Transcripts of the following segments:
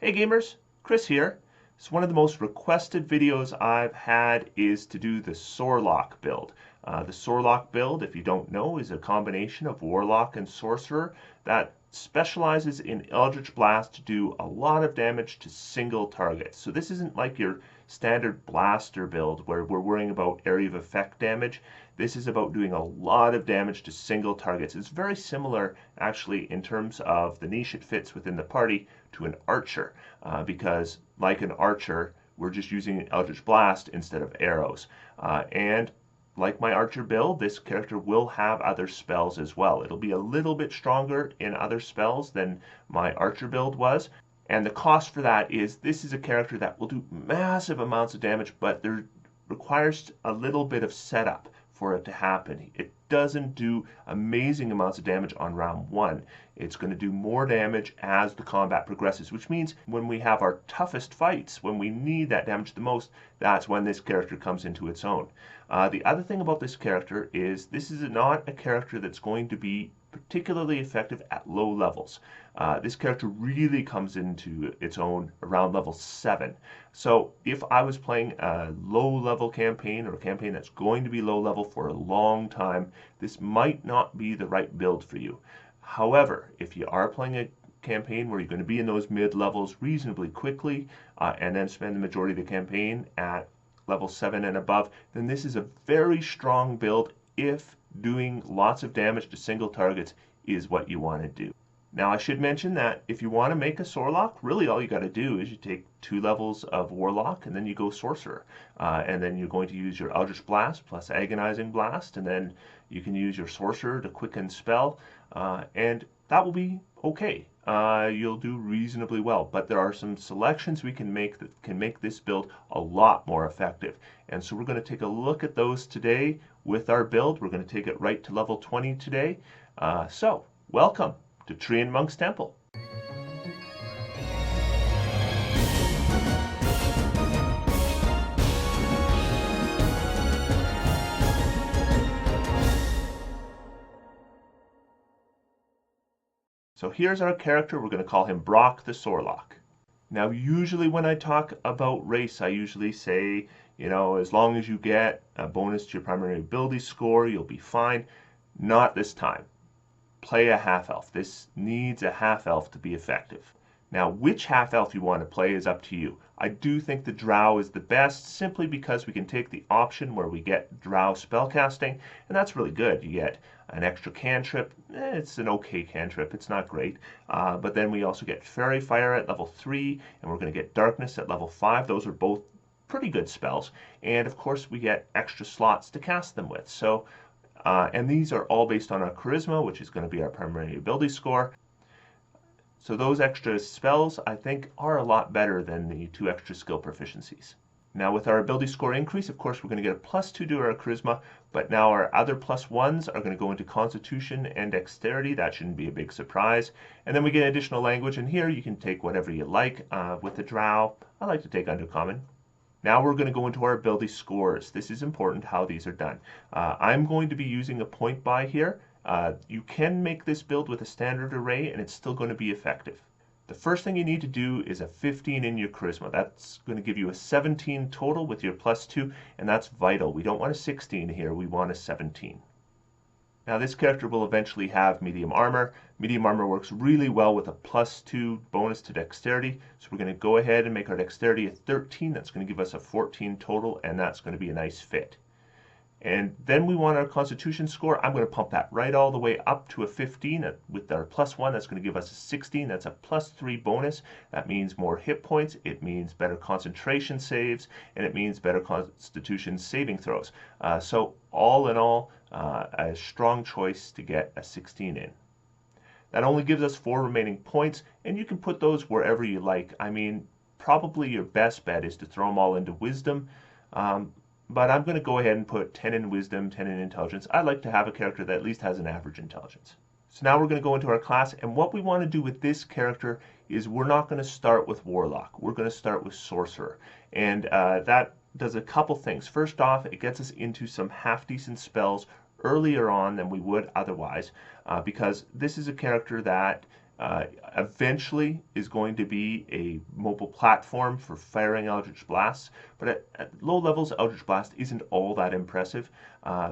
Hey gamers, Chris here. So one of the most requested videos I've had is to do the Sorlock build. The Sorlock build, if you don't know, is a combination of Warlock and Sorcerer that specializes in Eldritch Blast to do a lot of damage to single targets. So this isn't like your standard blaster build where we're worrying about area of effect damage. This is about doing a lot of damage to single targets. It's very similar actually in terms of the niche it fits within the party to an archer, because like an archer, we're just using Eldritch Blast instead of arrows. And like my archer build, this character will have other spells as well. It'll be a little bit stronger in other spells than my archer build was. And the cost for that is this is a character that will do massive amounts of damage, but there requires a little bit of setup for it to happen. It doesn't do amazing amounts of damage on round one. It's going to do more damage as the combat progresses, which means when we have our toughest fights, when we need that damage the most, that's when this character comes into its own. The other thing about this character is this is not a character that's going to be particularly effective at low levels. This character really comes into its own around level 7. So if I was playing a low level campaign or a campaign that's going to be low level for a long time, this might not be the right build for you. However, if you are playing a campaign where you're going to be in those mid levels reasonably quickly and then spend the majority of the campaign at level 7 and above, then this is a very strong build if doing lots of damage to single targets is what you want to do. Now I should mention that if you want to make a Sorlock, really all you got to do is you take 2 levels of Warlock and then you go Sorcerer. And then you're going to use your Eldritch Blast plus Agonizing Blast, and then you can use your Sorcerer to quicken spell, and that will be okay. You'll do reasonably well, but there are some selections we can make that can make this build a lot more effective. And so we're going to take a look at those today with our build. We're going to take it right to level 20 today. So welcome to Treantmonk's Temple. So here's our character. We're going to call him Brock the Sorlock. Now usually when I talk about race, I usually say, as long as you get a bonus to your primary ability score, you'll be fine. Not this time. Play a half-elf. This needs a half-elf to be effective. Now, which half-elf you want to play is up to you. I do think the drow is the best simply because we can take the option where we get drow spellcasting, and that's really good. You get an extra cantrip. It's an okay cantrip. It's not great. But then we also get Fairy Fire at level 3, and we're going to get Darkness at level 5. Those are both pretty good spells. And of course, we get extra slots to cast them with. So, and these are all based on our charisma, which is going to be our primary ability score. So those extra spells, I think, are a lot better than the 2 extra skill proficiencies. Now with our ability score increase, of course, we're going to get a +2 to our charisma, but now our other +1s are going to go into constitution and dexterity. That shouldn't be a big surprise. And then we get additional language, and here you can take whatever you like. With the drow, I like to take undercommon. Now we're going to go into our ability scores. This is important how these are done. I'm going to be using a point buy here. You can make this build with a standard array and it's still going to be effective. The first thing you need to do is a 15 in your charisma. That's going to give you a 17 total with your +2, and that's vital. We don't want a 16 here, we want a 17. Now this character will eventually have medium armor. Medium armor works really well with a +2 bonus to dexterity. So we're going to go ahead and make our dexterity a 13. That's going to give us a 14 total, and that's going to be a nice fit. And then we want our constitution score. I'm going to pump that right all the way up to a 15 with our +1. That's going to give us a 16. That's a +3 bonus. That means more hit points. It means better concentration saves, and it means better constitution saving throws. So all in all, a strong choice to get a 16 in. That only gives us 4 remaining points, and you can put those wherever you like. I mean, probably your best bet is to throw them all into wisdom. But I'm going to go ahead and put 10 in wisdom, 10 in intelligence. I like to have a character that at least has an average intelligence. So now we're going to go into our class, and what we want to do with this character is we're not going to start with Warlock. We're going to start with Sorcerer. And that does a couple things. First off, it gets us into some half-decent spells earlier on than we would otherwise, because this is a character that eventually is going to be a mobile platform for firing Eldritch Blasts, but at low levels, Eldritch Blast isn't all that impressive.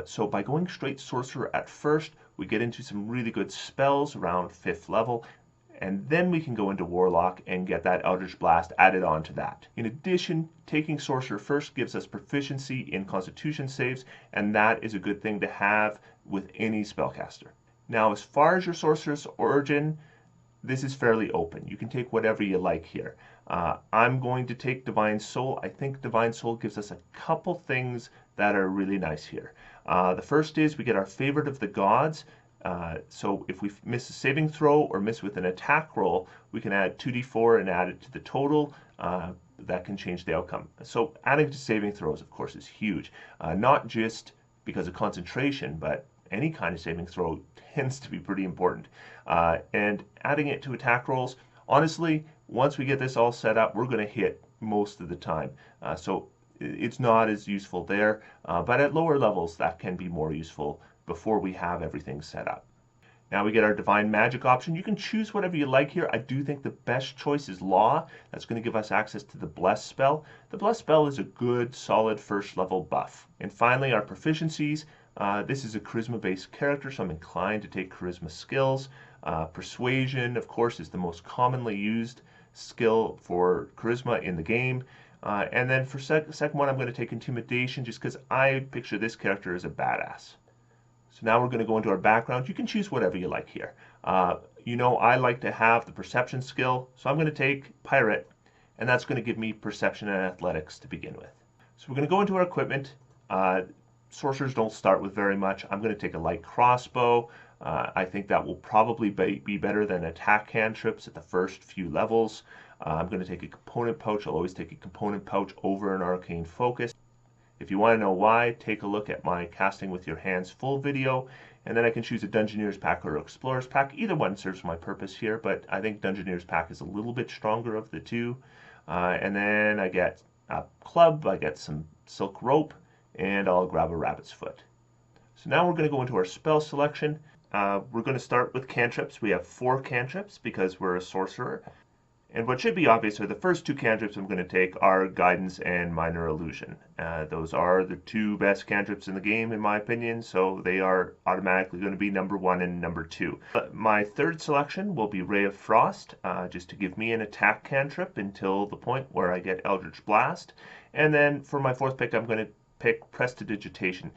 So by going straight Sorcerer at first, we get into some really good spells around 5th level, and then we can go into Warlock and get that Eldritch Blast added on to that. In addition, taking Sorcerer first gives us proficiency in Constitution saves, and that is a good thing to have with any spellcaster. Now, as far as your Sorcerer's origin, this is fairly open. You can take whatever you like here. I'm going to take Divine Soul. I think Divine Soul gives us a couple things that are really nice here. The first is we get our favorite of the gods. So if we miss a saving throw or miss with an attack roll, we can add 2d4 and add it to the total. That can change the outcome. So adding to saving throws, of course, is huge. Not just because of concentration, but any kind of saving throw tends to be pretty important. And adding it to attack rolls, honestly, once we get this all set up, we're going to hit most of the time. So it's not as useful there, but at lower levels, that can be more useful before we have everything set up. Now we get our Divine Magic option. You can choose whatever you like here. I do think the best choice is Law. That's going to give us access to the Bless spell. The Bless spell is a good, solid first level buff. And finally, our proficiencies. This is a charisma-based character, so I'm inclined to take charisma skills. Persuasion, of course, is the most commonly used skill for charisma in the game. And then for second one, I'm going to take Intimidation just because I picture this character as a badass. So now we're going to go into our background. You can choose whatever you like here. You know, I like to have the Perception skill, so I'm going to take Pirate, and that's going to give me Perception and Athletics to begin with. So we're going to go into our equipment. Sorcerers don't start with very much. I'm going to take a light crossbow. I think that will probably be better than attack cantrips at the first few levels. I'm going to take a component pouch. I'll always take a component pouch over an arcane focus. If you want to know why, take a look at my Casting with Your Hands full video, and then I can choose a Dungeoneer's pack or Explorer's pack. Either one serves my purpose here, but I think Dungeoneer's pack is a little bit stronger of the two. And then I get a club, I get some silk rope, and I'll grab a rabbit's foot. So now we're going to go into our spell selection. We're going to start with cantrips. We have 4 cantrips because we're a sorcerer. And what should be obvious are the first 2 cantrips I'm going to take are Guidance and Minor Illusion. Those are the 2 best cantrips in the game, in my opinion, so they are automatically going to be number 1 and number 2. My third selection will be Ray of Frost, just to give me an attack cantrip until the point where I get Eldritch Blast. And then for my 4th pick, I'm going to pick Prestidigitation.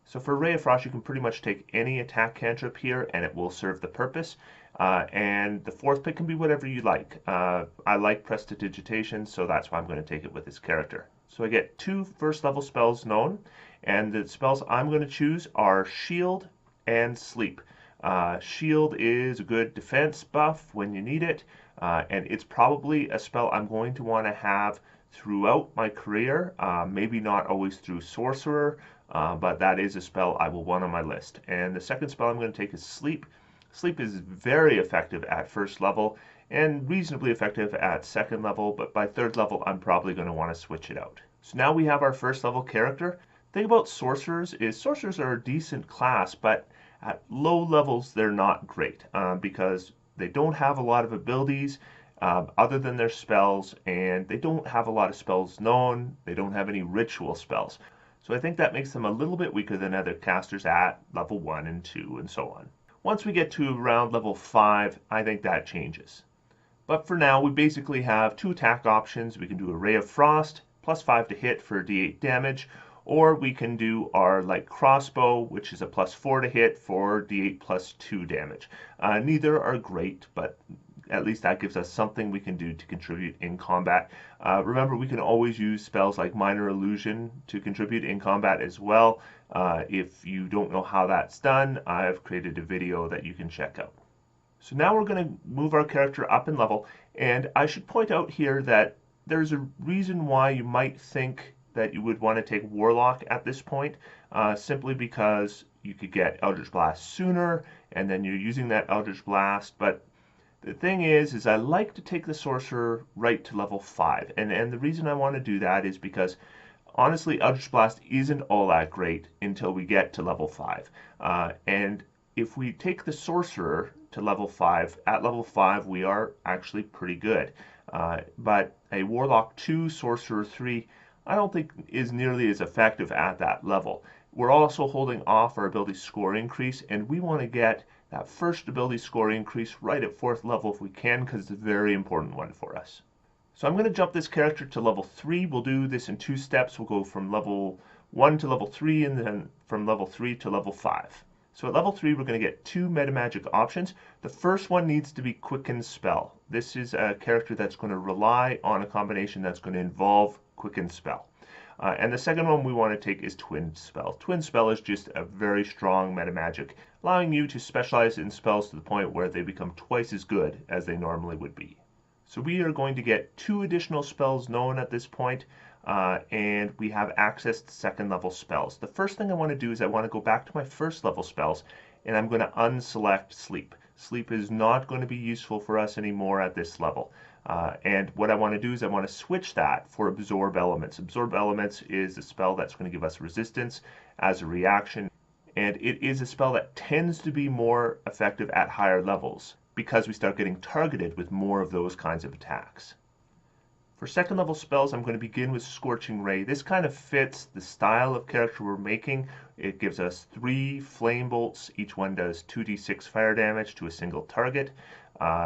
So for Ray of Frost, you can pretty much take any attack cantrip here and it will serve the purpose. And the 4th pick can be whatever you like. I like Prestidigitation, so that's why I'm going to take it with this character. So I get 2 first level spells known, and the spells I'm going to choose are Shield and Sleep. Shield is a good defense buff when you need it, and it's probably a spell I'm going to want to have throughout my career, maybe not always through Sorcerer, but that is a spell I will want on my list. And the second spell I'm going to take is Sleep. Sleep is very effective at first level and reasonably effective at second level, but by third level I'm probably going to want to switch it out. So now we have our first level character. The thing about sorcerers is sorcerers are a decent class, but at low levels they're not great because they don't have a lot of abilities other than their spells, and they don't have a lot of spells known. They don't have any ritual spells. So I think that makes them a little bit weaker than other casters at level 1 and 2 and so on. Once we get to around level 5, I think that changes. But for now, we basically have 2 attack options. We can do a Ray of Frost, +5 to hit for d8 damage, or we can do our light crossbow, which is a +4 to hit for d8 +2 damage. Neither are great, but at least that gives us something we can do to contribute in combat. Remember, we can always use spells like Minor Illusion to contribute in combat as well. If you don't know how that's done, I've created a video that you can check out. So now we're going to move our character up in level, and I should point out here that there's a reason why you might think that you would want to take Warlock at this point, simply because you could get Eldritch Blast sooner, and then you're using that Eldritch Blast, but the thing is I like to take the Sorcerer right to level 5, and the reason I want to do that is because honestly, Eldritch Blast isn't all that great until we get to level 5. And if we take the Sorcerer to level 5, at level 5 we are actually pretty good. But a Warlock 2, Sorcerer 3, I don't think is nearly as effective at that level. We're also holding off our ability score increase, and we want to get that first ability score increase right at 4th level if we can, because it's a very important one for us. So I'm going to jump this character to level 3. We'll do this in 2 steps. We'll go from level 1 to level 3, and then from level 3 to level 5. So at level 3, we're going to get 2 metamagic options. The first one needs to be Quicken Spell. This is a character that's going to rely on a combination that's going to involve Quicken Spell. And the second one we want to take is Twin Spell. Twin Spell is just a very strong metamagic, allowing you to specialize in spells to the point where they become twice as good as they normally would be. So we are going to get 2 additional spells known at this point, and we have access to 2nd level spells. The first thing I want to do is I want to go back to my 1st level spells, and I'm going to unselect Sleep. Sleep is not going to be useful for us anymore at this level. And what I want to do is I want to switch that for Absorb Elements. Absorb Elements is a spell that's going to give us resistance as a reaction, and it is a spell that tends to be more effective at higher levels, because we start getting targeted with more of those kinds of attacks. For 2nd level spells, I'm going to begin with Scorching Ray. This kind of fits the style of character we're making. It gives us 3 flame bolts. Each one does 2d6 fire damage to a single target.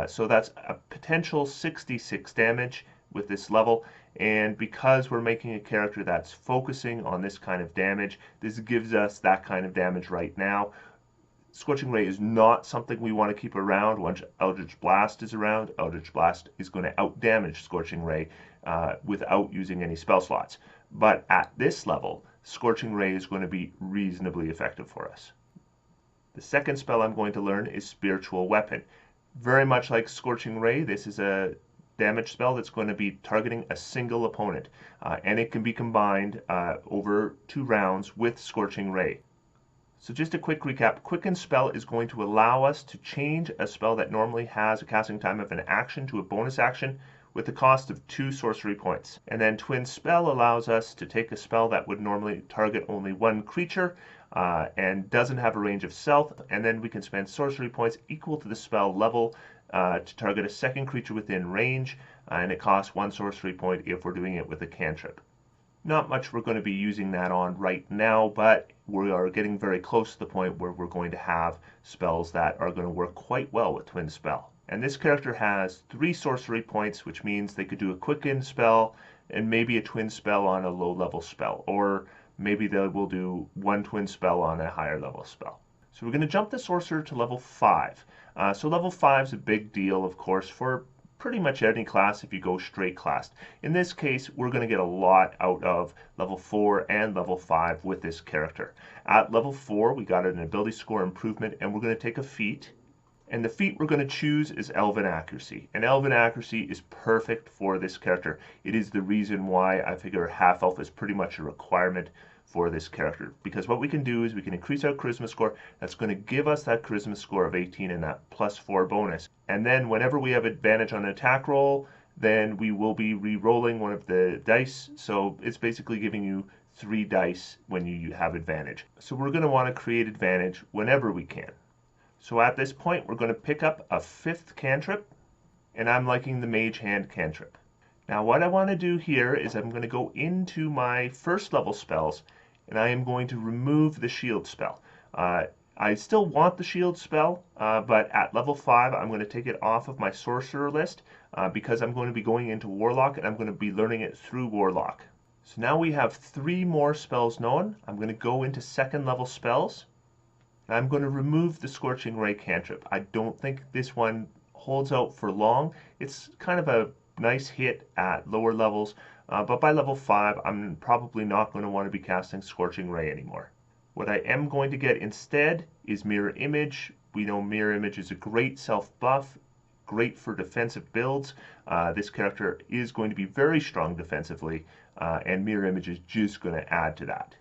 So that's a potential 66 damage with this level. And because we're making a character that's focusing on this kind of damage, this gives us that kind of damage right now. Scorching Ray is not something we want to keep around once Eldritch Blast is around. Eldritch Blast is going to outdamage Scorching Ray without using any spell slots. But at this level, Scorching Ray is going to be reasonably effective for us. The second spell I'm going to learn is Spiritual Weapon. Very much like Scorching Ray, this is a damage spell that's going to be targeting a single opponent. And it can be combined over 2 rounds with Scorching Ray. So just a quick recap, Quicken Spell is going to allow us to change a spell that normally has a casting time of an action to a bonus action with the cost of 2 sorcery points. And then Twin Spell allows us to take a spell that would normally target only 1 creature and doesn't have a range of stealth, and then we can spend sorcery points equal to the spell level to target a 2nd creature within range, and it costs 1 sorcery point if we're doing it with a cantrip. Not much we're going to be using that on right now, but we are getting very close to the point where we're going to have spells that are going to work quite well with Twin Spell. And this character has 3 sorcery points, which means they could do a Quicken Spell and maybe a Twin Spell on a low level spell, or maybe they will do 1 Twin Spell on a higher level spell. So we're going to jump the Sorcerer to level 5. So level 5 is a big deal, of course, for pretty much any class if you go straight classed. In this case, we're going to get a lot out of level 4 and level 5 with this character. At level 4, we got an ability score improvement, and we're going to take a feat. And the feat we're going to choose is Elven Accuracy. And Elven Accuracy is perfect for this character. It is the reason why I figure Half Elf is pretty much a requirement for this character, because what we can do is we can increase our charisma score. That's going to give us that charisma score of 18 and that +4 bonus, and then whenever we have advantage on an attack roll, then we will be re-rolling one of the dice, so it's basically giving you 3 dice when you have advantage. So we're going to want to create advantage whenever we can. So at this point we're going to pick up a 5th cantrip, and I'm liking the Mage Hand cantrip. Now what I want to do here is I'm going to go into my 1st level spells, and I am going to remove the shield spell. I still want the shield spell, but at level 5 I'm going to take it off of my sorcerer list because I'm going to be going into Warlock, and I'm going to be learning it through Warlock. So now we have 3 more spells known. I'm going to go into 2nd level spells, and I'm going to remove the Scorching Ray cantrip. I don't think this one holds out for long. It's kind of a nice hit at lower levels, but by level 5 I'm probably not going to want to be casting Scorching Ray anymore. What I am going to get instead is Mirror Image. We know Mirror Image is a great self buff, great for defensive builds. This character is going to be very strong defensively, and Mirror Image is just going to add to that.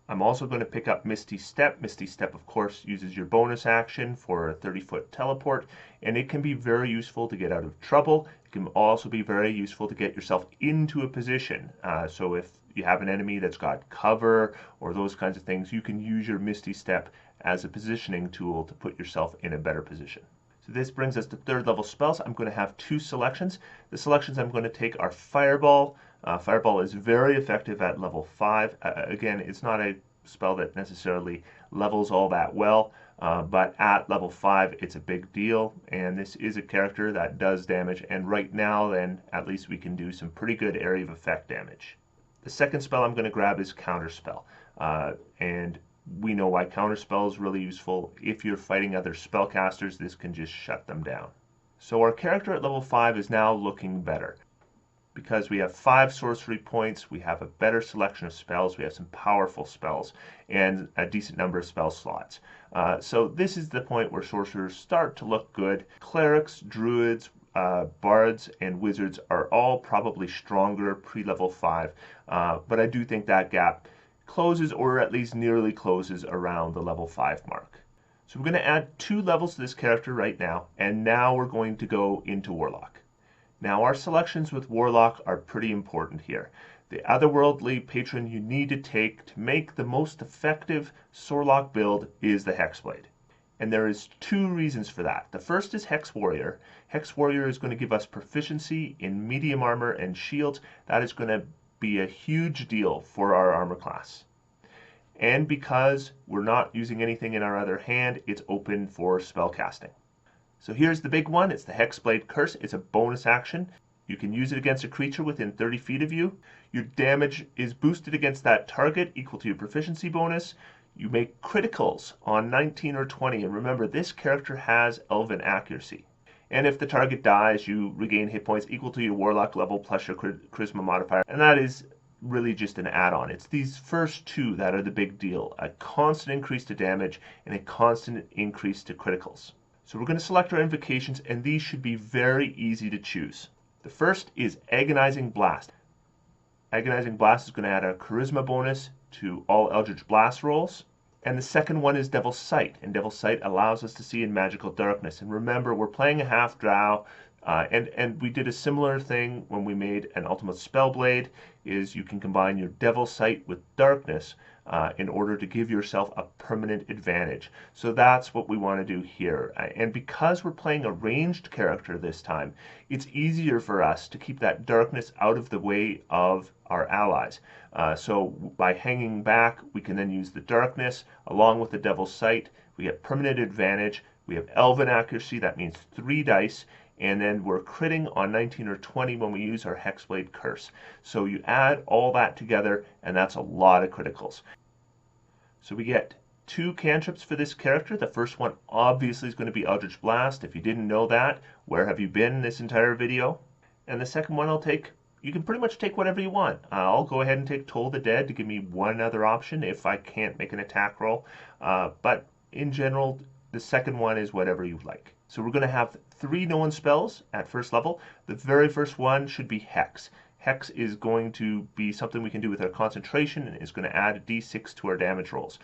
I'm also going to pick up Misty Step. Misty Step, of course, uses your bonus action for a 30-foot teleport, and it can be very useful to get out of trouble. It can also be very useful to get yourself into a position. So if you have an enemy that's got cover or those kinds of things, you can use your Misty Step as a positioning tool to put yourself in a better position. So this brings us to third level spells. I'm going to have two selections. The selections I'm going to take are Fireball. Fireball is very effective at level 5. Again, it's not a spell that necessarily levels all that well, but at level 5 it's a big deal, and this is a character that does damage, and right now then at least we can do some pretty good area of effect damage. The second spell I'm going to grab is Counterspell, and we know why Counterspell is really useful. If you're fighting other spellcasters, this can just shut them down. So our character at level 5 is now looking better. Because we have 5 sorcery points, we have a better selection of spells, we have some powerful spells, and a decent number of spell slots. So this is the point where sorcerers start to look good. Clerics, druids, bards, and wizards are all probably stronger pre-level 5, but I do think that gap closes, or at least nearly closes, around the level 5 mark. So we're going to add 2 levels to this character right now, and now we're going to go into Warlock. Now our selections with Warlock are pretty important here. The otherworldly patron you need to take to make the most effective Sorlock build is the Hexblade. And there is 2 reasons for that. The first is Hex Warrior. Hex Warrior is going to give us proficiency in medium armor and shields. That is going to be a huge deal for our armor class. And because we're not using anything in our other hand, it's open for spellcasting. So here's the big one. It's the Hexblade Curse. It's a bonus action. You can use it against a creature within 30 feet of you. Your damage is boosted against that target, equal to your proficiency bonus. You make criticals on 19 or 20, and remember, this character has Elven accuracy. And if the target dies, you regain hit points equal to your Warlock level plus your Charisma modifier, and that is really just an add-on. It's these first 2 that are the big deal: a constant increase to damage and a constant increase to criticals. So we're going to select our invocations, and these should be very easy to choose. The first is Agonizing Blast. Agonizing Blast is going to add a charisma bonus to all Eldritch Blast rolls. And the second one is Devil's Sight, and Devil's Sight allows us to see in magical darkness. And remember, we're playing a half drow, and we did a similar thing when we made an Ultimate Spellblade, is you can combine your Devil's Sight with darkness in order to give yourself a permanent advantage. So that's what we want to do here. And because we're playing a ranged character this time, it's easier for us to keep that darkness out of the way of our allies. So by hanging back, we can then use the darkness along with the Devil's Sight. We get permanent advantage. We have Elven accuracy, that means 3 dice. And then we're critting on 19 or 20 when we use our Hexblade Curse. So you add all that together, and that's a lot of criticals. So we get 2 cantrips for this character. The first one obviously is going to be Eldritch Blast. If you didn't know that, where have you been this entire video? And the second one you can pretty much take whatever you want. I'll go ahead and take Toll the Dead to give me one other option if I can't make an attack roll. But in general, the second one is whatever you like. So we're going to have 3 known spells at first level. The very first one should be Hex. Hex is going to be something we can do with our concentration, and is going to add a d6 to our damage rolls.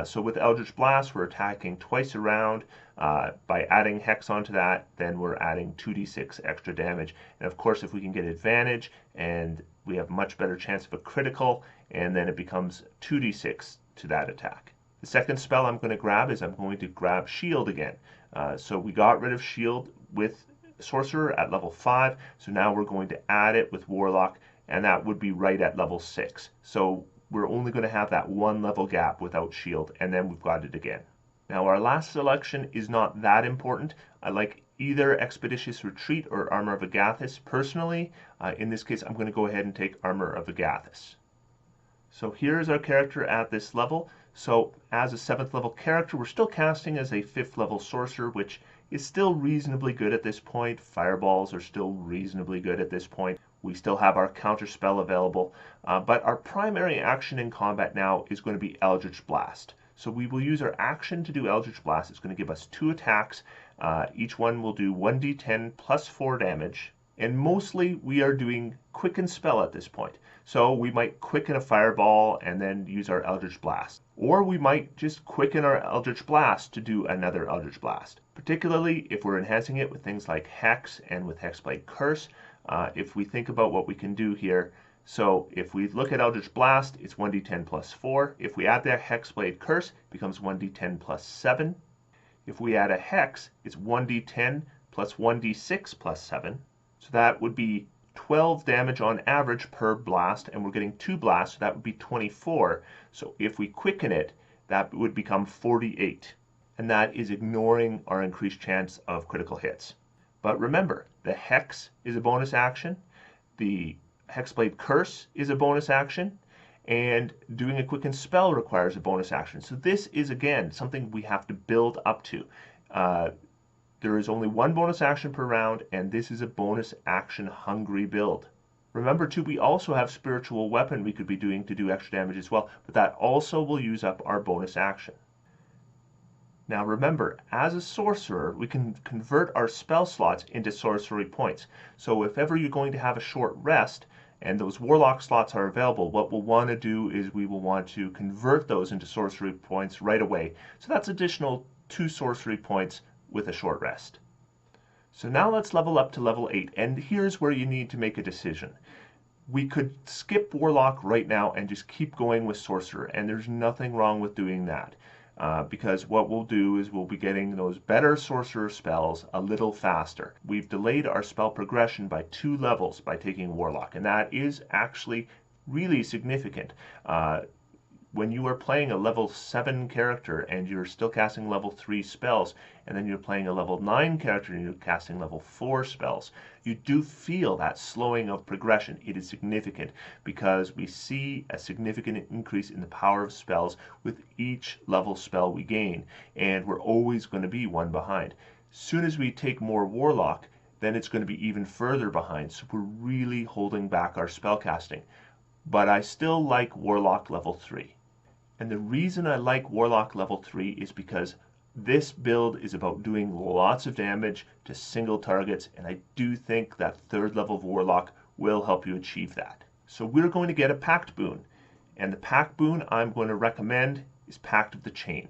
So with Eldritch Blast, we're attacking twice a round. By adding Hex onto that, then we're adding 2d6 extra damage. And of course, if we can get advantage, and we have much better chance of a critical, and then it becomes 2d6 to that attack. The second spell I'm going to grab is I'm going to grab Shield again. So we got rid of Shield with Sorcerer at level 5, so now we're going to add it with Warlock, and that would be right at level 6. So we're only going to have that 1 level gap without Shield, and then we've got it again. Now our last selection is not that important. I like either Expeditious Retreat or Armor of Agathis. Personally, in this case, I'm going to go ahead and take Armor of Agathis. So here's our character at this level. So as a 7th level character, we're still casting as a 5th level sorcerer, which is still reasonably good at this point. Fireballs are still reasonably good at this point. We still have our counter spell available, but our primary action in combat now is going to be Eldritch Blast. So we will use our action to do Eldritch Blast. It's going to give us 2 attacks. Each one will do 1d10 plus 4 damage. And mostly we are doing Quicken Spell at this point. So we might quicken a Fireball and then use our Eldritch Blast. Or we might just quicken our Eldritch Blast to do another Eldritch Blast. Particularly if we're enhancing it with things like Hex and with Hexblade Curse. If we think about what we can do here, So if we look at Eldritch Blast, it's 1d10 plus 4. If we add the Hexblade Curse, it becomes 1d10 plus 7. If we add a Hex, it's 1d10 plus 1d6 plus 7. So that would be 12 damage on average per blast, and we're getting 2 blasts, so that would be 24. So if we quicken it, that would become 48. And that is ignoring our increased chance of critical hits. But remember, the Hex is a bonus action, the Hexblade Curse is a bonus action, and doing a quicken spell requires a bonus action. So this is, again, something we have to build up to. There is only one bonus action per round, and this is a bonus action hungry build. Remember too, we also have Spiritual Weapon we could be doing to do extra damage as well, but that also will use up our bonus action. Now remember, as a sorcerer, we can convert our spell slots into sorcery points. So if ever you're going to have a short rest, and those Warlock slots are available, what we'll want to do is we will want to convert those into sorcery points right away. So that's additional 2 sorcery points with a short rest. So now let's level up to level 8, and here's where you need to make a decision. We could skip Warlock right now and just keep going with Sorcerer, and there's nothing wrong with doing that. Because what we'll do is we'll be getting those better Sorcerer spells a little faster. We've delayed our spell progression by 2 levels by taking Warlock, and that is actually really significant. When you are playing a level 7 character and you're still casting level 3 spells, and then you're playing a level 9 character and you're casting level 4 spells, you do feel that slowing of progression. It is significant because we see a significant increase in the power of spells with each level spell we gain, and we're always going to be one behind. Soon as we take more Warlock, then it's going to be even further behind, so we're really holding back our spell casting. But I still like Warlock level 3. And the reason I like Warlock level 3 is because this build is about doing lots of damage to single targets, and I do think that 3rd level of Warlock will help you achieve that. So we're going to get a Pact boon, and the Pact boon I'm going to recommend is Pact of the Chain.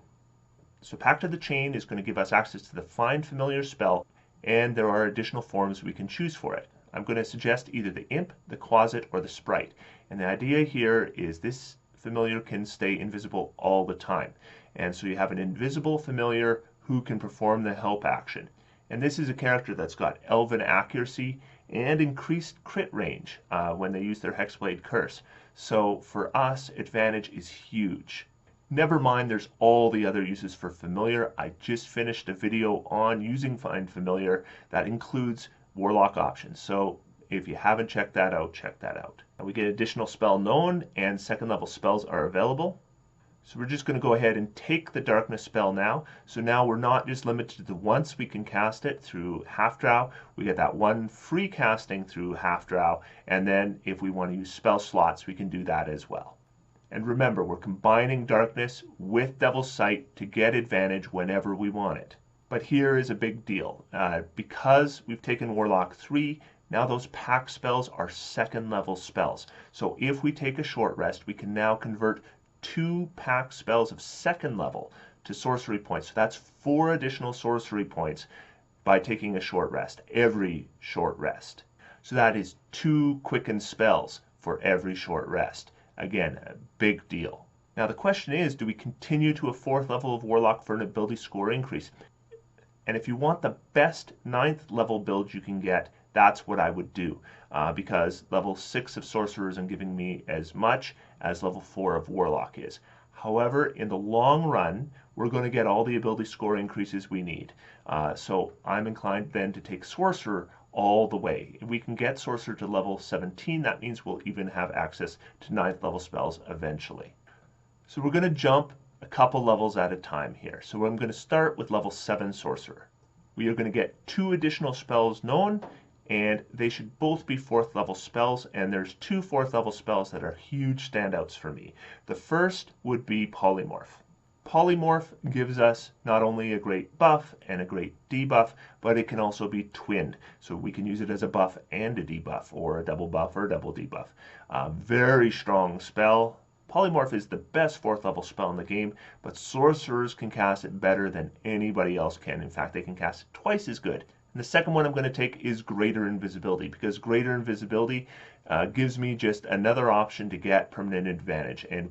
So Pact of the Chain is going to give us access to the Find Familiar spell, and there are additional forms we can choose for it. I'm going to suggest either the Imp, the Quasit, or the Sprite. And the idea here is this familiar can stay invisible all the time. And so you have an invisible familiar who can perform the help action. And this is a character that's got elven accuracy and increased crit range when they use their Hexblade Curse. So for us, advantage is huge. Never mind, there's all the other uses for familiar. I just finished a video on using Find Familiar that includes Warlock options. So if you haven't checked that out, check that out. And we get additional spell known, and 2nd level spells are available. So we're just going to go ahead and take the darkness spell now. So now we're not just limited to once we can cast it through half drow. We get that one free casting through half drow, and then if we want to use spell slots, we can do that as well. And remember, we're combining darkness with Devil's Sight to get advantage whenever we want it. But here is a big deal. Because we've taken Warlock 3, now those Pact spells are 2nd level spells. So if we take a short rest, we can now convert 2 Pact spells of 2nd level to sorcery points. So that's 4 additional sorcery points by taking a short rest, every short rest. So that is 2 quickened spells for every short rest. Again, a big deal. Now the question is, do we continue to a 4th level of Warlock for an ability score increase? And if you want the best 9th level build you can get, that's what I would do, because level 6 of Sorcerer isn't giving me as much as level 4 of Warlock is. However, in the long run, we're going to get all the ability score increases we need. So I'm inclined then to take Sorcerer all the way. If we can get Sorcerer to level 17, that means we'll even have access to 9th level spells eventually. So we're going to jump a couple levels at a time here. So I'm going to start with level 7 Sorcerer. We are going to get 2 additional spells known, and they should both be 4th level spells, and there's 2 4th level spells that are huge standouts for me. The first would be Polymorph. Polymorph gives us not only a great buff and a great debuff, but it can also be twinned. So we can use it as a buff and a debuff, or a double buff or a double debuff. Very strong spell. Polymorph is the best 4th level spell in the game, but sorcerers can cast it better than anybody else can. In fact, they can cast it twice as good, and And the second one I'm going to take is greater invisibility, because greater invisibility gives me just another option to get permanent advantage, and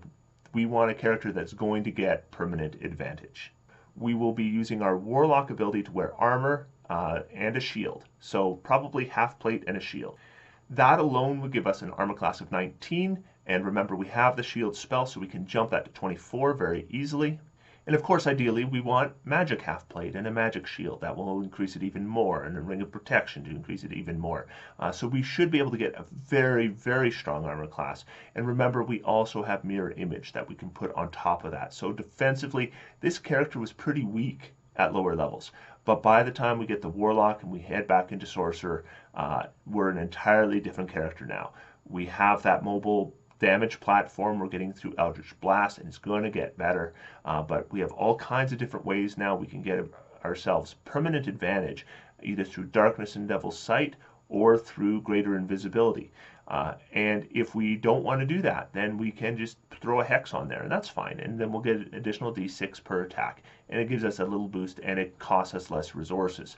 we want a character that's going to get permanent advantage. We will be using our Warlock ability to wear armor and a shield, so probably half plate and a shield. That alone would give us an armor class of 19, and remember we have the shield spell, so we can jump that to 24 very easily. And of course, ideally, we want magic half plate and a magic shield. That will increase it even more, and a ring of protection to increase it even more. So we should be able to get a very, very strong armor class. And remember, we also have mirror image that we can put on top of that. So defensively, this character was pretty weak at lower levels. But by the time we get the Warlock and we head back into Sorcerer, we're an entirely different character now. We have that mobile damage platform we're getting through Eldritch Blast, and it's going to get better. But we have all kinds of different ways now we can get ourselves permanent advantage, either through Darkness and Devil's Sight or through greater invisibility. And if we don't want to do that, then we can just throw a hex on there, and that's fine. And then we'll get an additional d6 per attack, and it gives us a little boost, and it costs us less resources.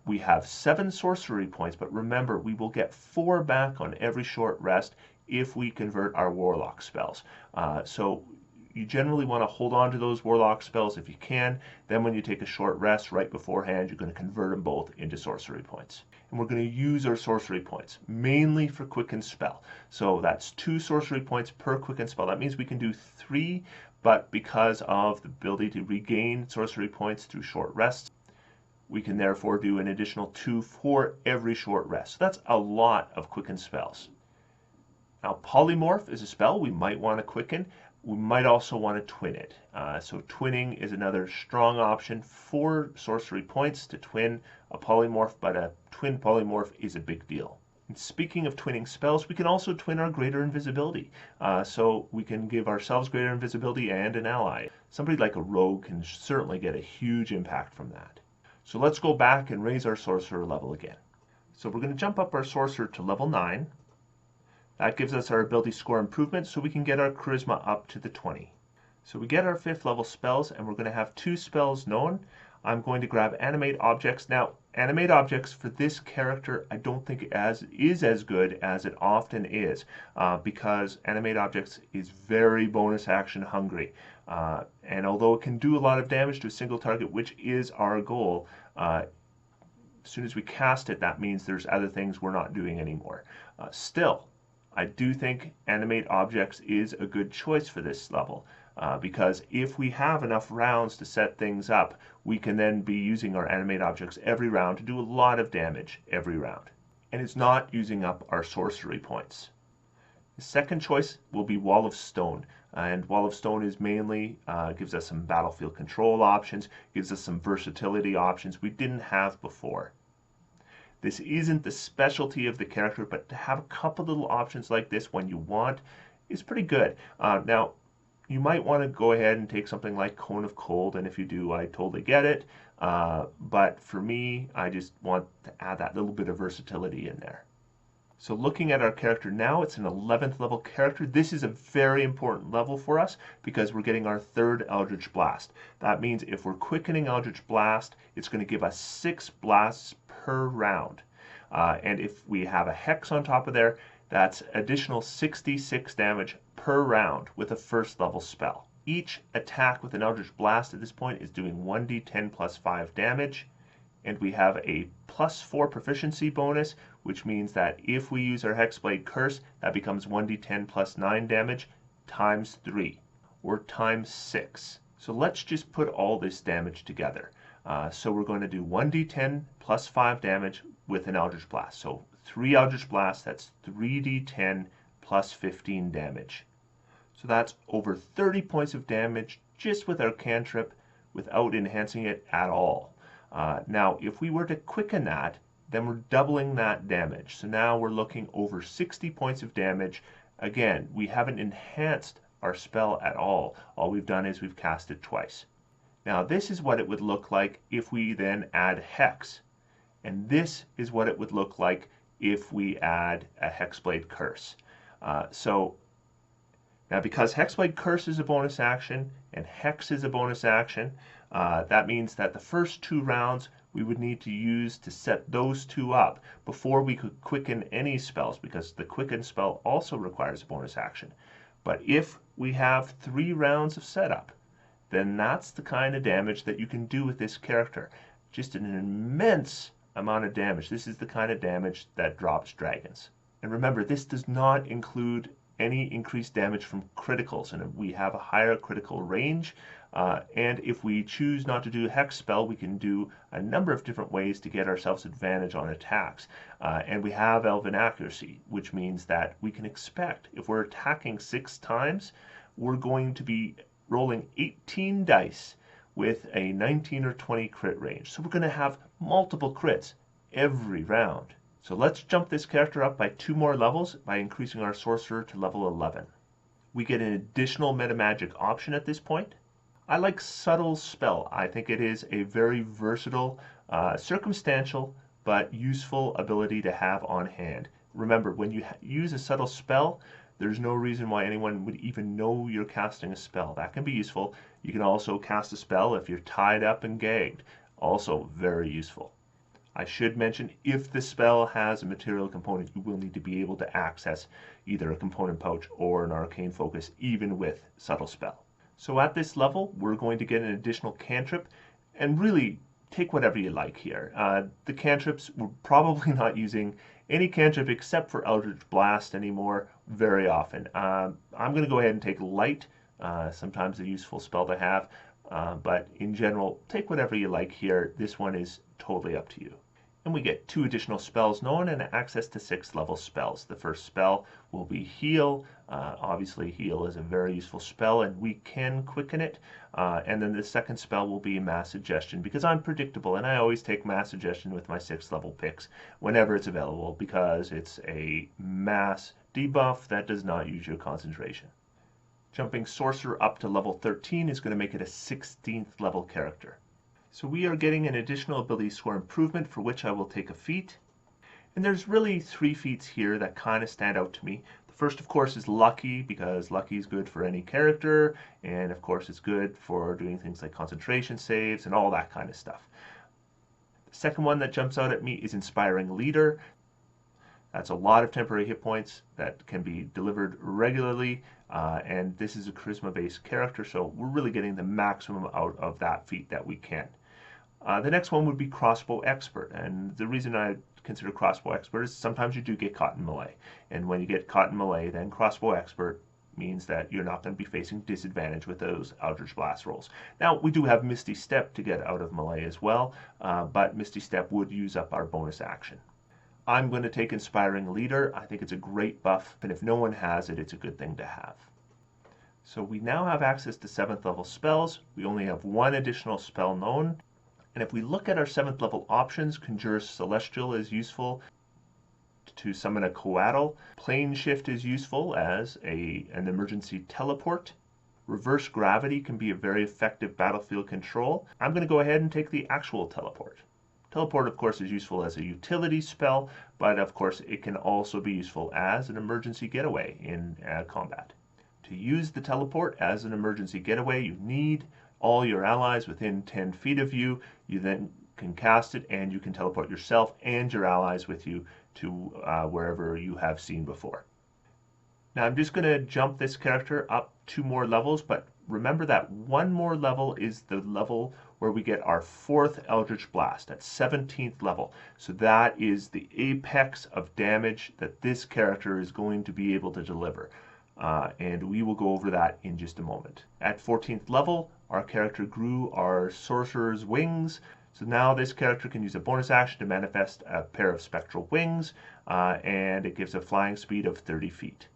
We have 7 sorcery points, but remember, we will get 4 back on every short rest if we convert our Warlock spells. So you generally want to hold on to those Warlock spells if you can. Then when you take a short rest right beforehand, you're going to convert them both into sorcery points. And we're going to use our sorcery points mainly for quicken spell. So that's 2 sorcery points per quicken spell. That means we can do 3, but because of the ability to regain sorcery points through short rests, we can therefore do an additional 2 for every short rest. So that's a lot of quicken spells. Now, Polymorph is a spell we might want to quicken. We might also want to twin it. So twinning is another strong option for sorcery points to twin a polymorph, but a twin polymorph is a big deal. And speaking of twinning spells, we can also twin our greater invisibility. So we can give ourselves greater invisibility and an ally. Somebody like a rogue can certainly get a huge impact from that. So let's go back and raise our sorcerer level again. So we're going to jump up our sorcerer to level 9. That gives us our ability score improvement, so we can get our charisma up to the 20. So we get our 5th level spells, and we're going to have 2 spells known. I'm going to grab Animate Objects. Now, Animate Objects for this character I don't think is as good as it often is, because Animate Objects is very bonus action hungry. And although it can do a lot of damage to a single target, which is our goal, as soon as we cast it, that means there's other things we're not doing anymore. Still, I do think Animate Objects is a good choice for this level, because if we have enough rounds to set things up, we can then be using our Animate Objects every round to do a lot of damage every round. And it's not using up our sorcery points. The second choice will be Wall of Stone. And Wall of Stone is mainly, gives us some battlefield control options, gives us some versatility options we didn't have before. This isn't the specialty of the character, but to have a couple little options like this when you want is pretty good. Now, you might want to go ahead and take something like Cone of Cold, and if you do, I totally get it. But for me, I just want to add that little bit of versatility in there. So looking at our character now, it's an 11th level character. This is a very important level for us because we're getting our 3rd Eldritch Blast. That means if we're quickening Eldritch Blast, it's going to give us 6 blasts per round. And if we have a hex on top of there, that's additional 66 damage per round with a 1st level spell. Each attack with an Eldritch Blast at this point is doing 1d10 plus 5 damage. And we have a +4 proficiency bonus, which means that if we use our Hexblade Curse, that becomes 1d10 plus 9 damage times 3, or times 6. So let's just put all this damage together. So we're going to do 1d10 plus 5 damage with an Eldritch Blast. So 3 Eldritch Blasts, that's 3d10 plus 15 damage. So that's over 30 points of damage just with our cantrip without enhancing it at all. Now, if we were to quicken that, then we're doubling that damage. So now we're looking over 60 points of damage. Again, we haven't enhanced our spell at all. All we've done is we've cast it twice. Now, this is what it would look like if we then add Hex. And this is what it would look like if we add a Hexblade Curse. So now, because Hexblade Curse is a bonus action and Hex is a bonus action, that means that the first 2 rounds we would need to use to set those two up before we could quicken any spells, because the quicken spell also requires a bonus action. But if we have 3 rounds of setup, then that's the kind of damage that you can do with this character. Just an immense amount of damage. This is the kind of damage that drops dragons. And remember, this does not include any increased damage from criticals, and we have a higher critical range. And if we choose not to do a hex spell, we can do a number of different ways to get ourselves advantage on attacks. And we have elven accuracy, which means that we can expect, if we're attacking 6 times, we're going to be rolling 18 dice with a 19 or 20 crit range. So we're going to have multiple crits every round. So let's jump this character up by 2 more levels by increasing our sorcerer to level 11. We get an additional metamagic option at this point. I like subtle spell. I think it is a very versatile, circumstantial, but useful ability to have on hand. Remember, when you use a subtle spell, there's no reason why anyone would even know you're casting a spell. That can be useful. You can also cast a spell if you're tied up and gagged. Also very useful. I should mention, if the spell has a material component, you will need to be able to access either a component pouch or an arcane focus, even with subtle spell. So at this level, we're going to get an additional cantrip, and really take whatever you like here. The cantrips, we're probably not using any cantrip except for Eldritch Blast anymore very often. I'm going to go ahead and take Light, sometimes a useful spell to have, but in general, take whatever you like here. This one is totally up to you. And we get 2 additional spells known and access to 6 level spells. The first spell will be Heal. Obviously, Heal is a very useful spell, and we can quicken it. And then the second spell will be Mass Suggestion, because I'm predictable, and I always take Mass Suggestion with my 6th level picks whenever it's available, because it's a mass debuff that does not use your concentration. Jumping Sorcerer up to level 13 is going to make it a 16th level character. So we are getting an additional ability score improvement, for which I will take a feat. And there's really 3 feats here that kind of stand out to me. The first, of course, is Lucky, because Lucky is good for any character, and of course it's good for doing things like concentration saves and all that kind of stuff. The second one that jumps out at me is Inspiring Leader. That's a lot of temporary hit points that can be delivered regularly, and this is a charisma-based character, so we're really getting the maximum out of that feat that we can. The next one would be Crossbow Expert, and the reason I consider Crossbow Expert is sometimes you do get caught in melee, and when you get caught in melee, then Crossbow Expert means that you're not going to be facing disadvantage with those Eldritch Blast rolls. Now, we do have Misty Step to get out of melee as well, but Misty Step would use up our bonus action. I'm going to take Inspiring Leader. I think it's a great buff, and if no one has it, it's a good thing to have. So we now have access to 7th level spells. We only have 1 additional spell known. And if we look at our 7th level options, Conjure Celestial is useful to summon a Coatl. Plane Shift is useful as an emergency teleport. Reverse Gravity can be a very effective battlefield control. I'm going to go ahead and take the actual teleport. Teleport, of course, is useful as a utility spell, but of course it can also be useful as an emergency getaway in combat. To use the teleport as an emergency getaway, you need all your allies within 10 feet of you. You then can cast it, and you can teleport yourself and your allies with you to wherever you have seen before. Now I'm just going to jump this character up 2 more levels, but remember that 1 more level is the level where we get our 4th Eldritch Blast at 17th level. So that is the apex of damage that this character is going to be able to deliver. And we will go over that in just a moment. At 14th level, our character grew our Sorcerer's Wings. So now this character can use a bonus action to manifest a pair of spectral wings, and it gives a flying speed of 30 feet.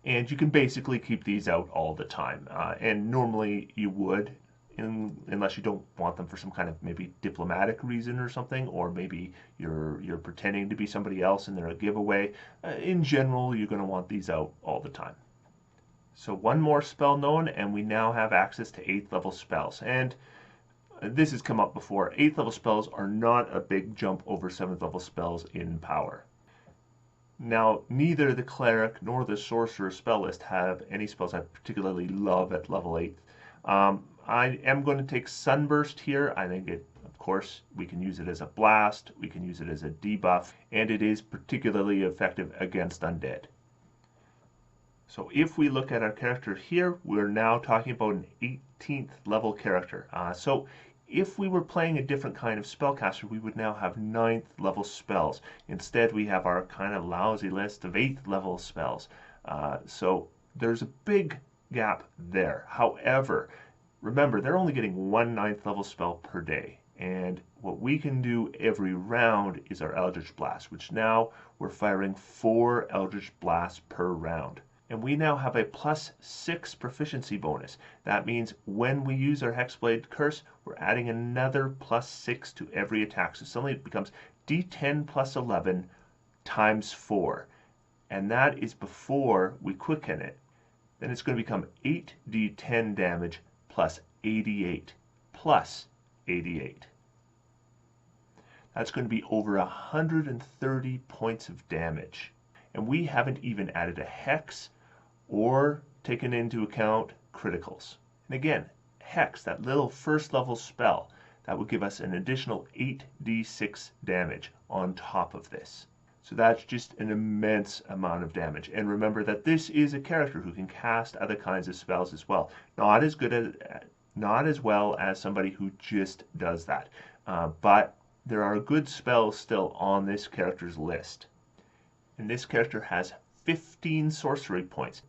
And you can basically keep these out all the time. And normally you would, unless you don't want them for some kind of maybe diplomatic reason or something, or maybe you're pretending to be somebody else and they're a giveaway. In general, you're going to want these out all the time. So 1 more spell known, and we now have access to 8th level spells. And this has come up before. 8th level spells are not a big jump over 7th level spells in power. Now, neither the Cleric nor the Sorcerer spell list have any spells I particularly love at level 8. I am going to take Sunburst here. I think it, of course, we can use it as a blast, we can use it as a debuff, and it is particularly effective against undead. So if we look at our character here, we're now talking about an 18th level character. So if we were playing a different kind of spellcaster, we would now have 9th level spells. Instead, we have our kind of lousy list of 8th level spells. So there's a big gap there. However, remember, they're only getting one 9th level spell per day. And what we can do every round is our Eldritch Blast, which now we're firing 4 Eldritch Blasts per round. And we now have a +6 proficiency bonus. That means when we use our Hexblade Curse, we're adding another +6 to every attack. So suddenly it becomes D10 + 11 times 4. And that is before we quicken it. Then it's going to become 8d10 damage plus 88 plus 88. That's going to be over 130 points of damage. And we haven't even added a hex or taken into account criticals. And again, hex, that little first level spell, that would give us an additional 8d6 damage on top of this. So that's just an immense amount of damage. And remember that this is a character who can cast other kinds of spells as well. Not as well as somebody who just does that. But there are good spells still on this character's list. And this character has 15 sorcery points.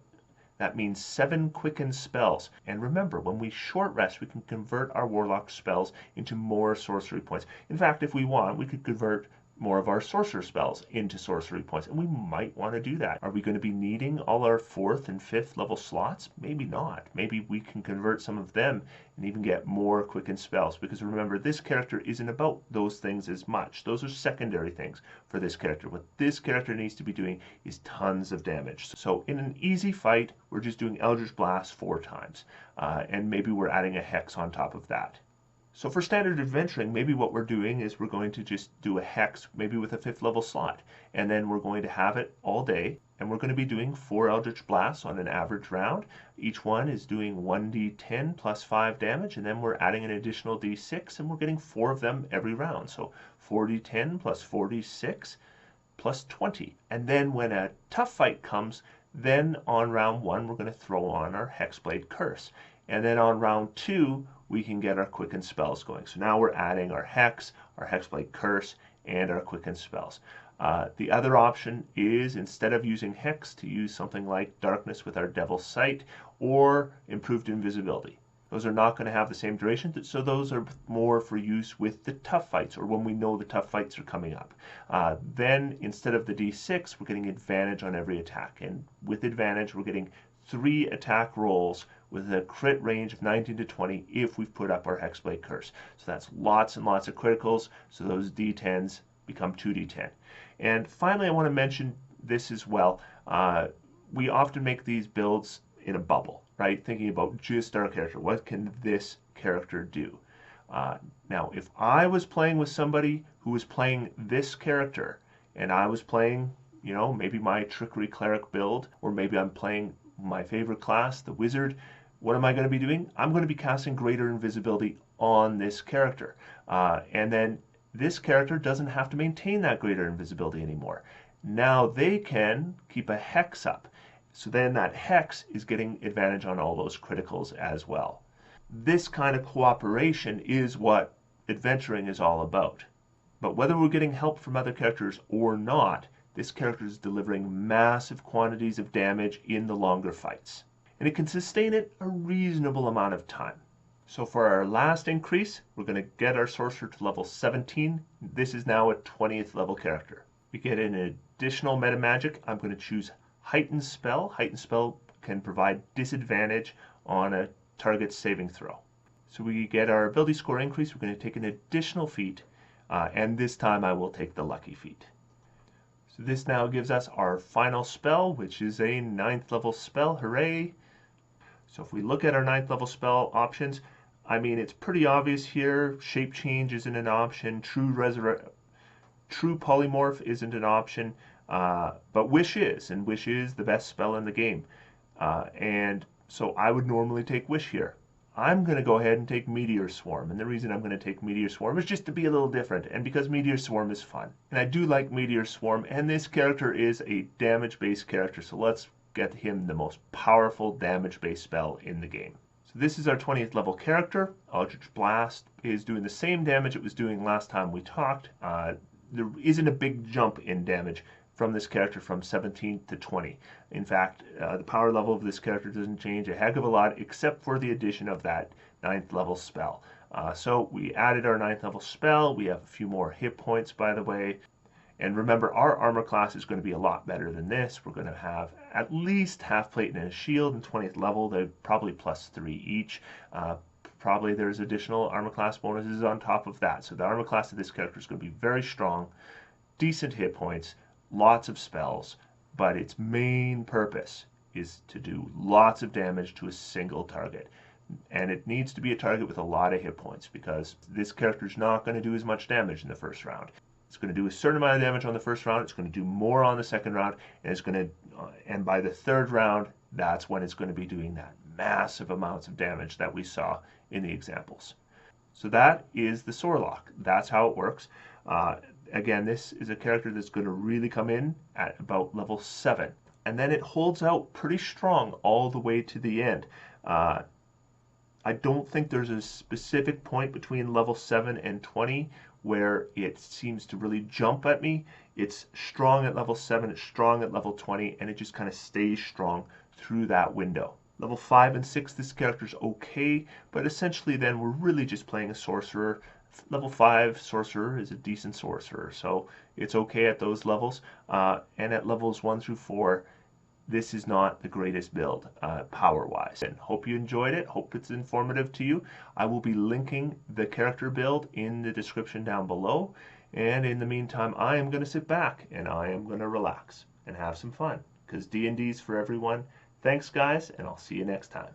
That means 7 quickened spells. And remember, when we short rest, we can convert our Warlock spells into more sorcery points. In fact, if we want, we could convert more of our sorcerer spells into sorcery points, and we might want to do that. Are we going to be needing all our 4th and 5th level slots? Maybe not. Maybe we can convert some of them and even get more quickened spells, because remember, this character isn't about those things as much. Those are secondary things for this character. What this character needs to be doing is tons of damage. So in an easy fight, we're just doing Eldritch Blast 4 times, and maybe we're adding a hex on top of that. So for standard adventuring, maybe what we're doing is we're going to just do a hex, maybe with a 5th level slot, and then we're going to have it all day, and we're going to be doing 4 Eldritch Blasts on an average round. Each one is doing 1d10 plus 5 damage, and then we're adding an additional d6, and we're getting 4 of them every round. So 4d10 plus 4d6 plus 20. And then when a tough fight comes, then on round 1, we're going to throw on our Hexblade Curse. And then on round 2, we can get our quickened spells going. So now we're adding our hex, our Hexblade Curse, and our quickened spells. The other option is, instead of using hex, to use something like darkness with our Devil's Sight or improved invisibility. Those are not going to have the same duration, so those are more for use with the tough fights, or when we know the tough fights are coming up. Then instead of the d6, we're getting advantage on every attack, and with advantage we're getting 3 attack rolls with a crit range of 19 to 20 if we've put up our Hexblade Curse. So that's lots and lots of criticals, so those d10s become 2d10. And finally, I want to mention this as well. We often make these builds in a bubble, right? Thinking about just our character. What can this character do? Now, if I was playing with somebody who was playing this character, and I was playing, you know, maybe my Trickery Cleric build, or maybe I'm playing my favorite class, the Wizard, what am I going to be doing? I'm going to be casting Greater Invisibility on this character. And then this character doesn't have to maintain that Greater Invisibility anymore. Now they can keep a hex up. So then that hex is getting advantage on all those criticals as well. This kind of cooperation is what adventuring is all about. But whether we're getting help from other characters or not, this character is delivering massive quantities of damage in the longer fights. And it can sustain it a reasonable amount of time. So for our last increase, we're going to get our sorcerer to level 17. This is now a 20th level character. We get an additional meta magic. I'm going to choose Heightened Spell. Heightened Spell can provide disadvantage on a target's saving throw. So we get our ability score increase. We're going to take an additional feat, and this time I will take the lucky feat. So this now gives us our final spell, which is a 9th level spell. Hooray! So if we look at our 9th level spell options, I mean, it's pretty obvious here. Shape Change isn't an option. True Polymorph isn't an option. But Wish is, and Wish is the best spell in the game. And so I would normally take Wish here. I'm going to go ahead and take Meteor Swarm. And the reason I'm going to take Meteor Swarm is just to be a little different, and because Meteor Swarm is fun. And I do like Meteor Swarm, and this character is a damage-based character, so let's get him the most powerful damage-based spell in the game. So this is our 20th level character. Eldritch Blast is doing the same damage it was doing last time we talked. There isn't a big jump in damage from this character from 17 to 20. In fact, the power level of this character doesn't change a heck of a lot except for the addition of that 9th level spell. So we added our 9th level spell. We have a few more hit points, by the way. And remember, our armor class is going to be a lot better than this. We're going to have at least half plate and a shield in 20th level. They're probably +3 each. Probably there's additional armor class bonuses on top of that. So the armor class of this character is going to be very strong, decent hit points, lots of spells, but its main purpose is to do lots of damage to a single target. And it needs to be a target with a lot of hit points, because this character is not going to do as much damage in the first round. It's going to do a certain amount of damage on the first round, it's going to do more on the second round, and it's going to, and by the third round, that's when it's going to be doing that massive amounts of damage that we saw in the examples. So that is the Sorlock. That's how it works. Again, this is a character that's going to really come in at about level 7. And then it holds out pretty strong all the way to the end. I don't think there's a specific point between level 7 and 20 where it seems to really jump at me. It's strong at level 7, it's strong at level 20, and it just kind of stays strong through that window. Level 5 and 6, this character's okay, but essentially then we're really just playing a sorcerer. Level 5 sorcerer is a decent sorcerer, so it's okay at those levels. And at levels 1 through 4, this is not the greatest build power-wise. And hope you enjoyed it. Hope it's informative to you. I will be linking the character build in the description down below. And in the meantime, I am going to sit back and I am going to relax and have some fun, because D&D is for everyone. Thanks, guys, and I'll see you next time.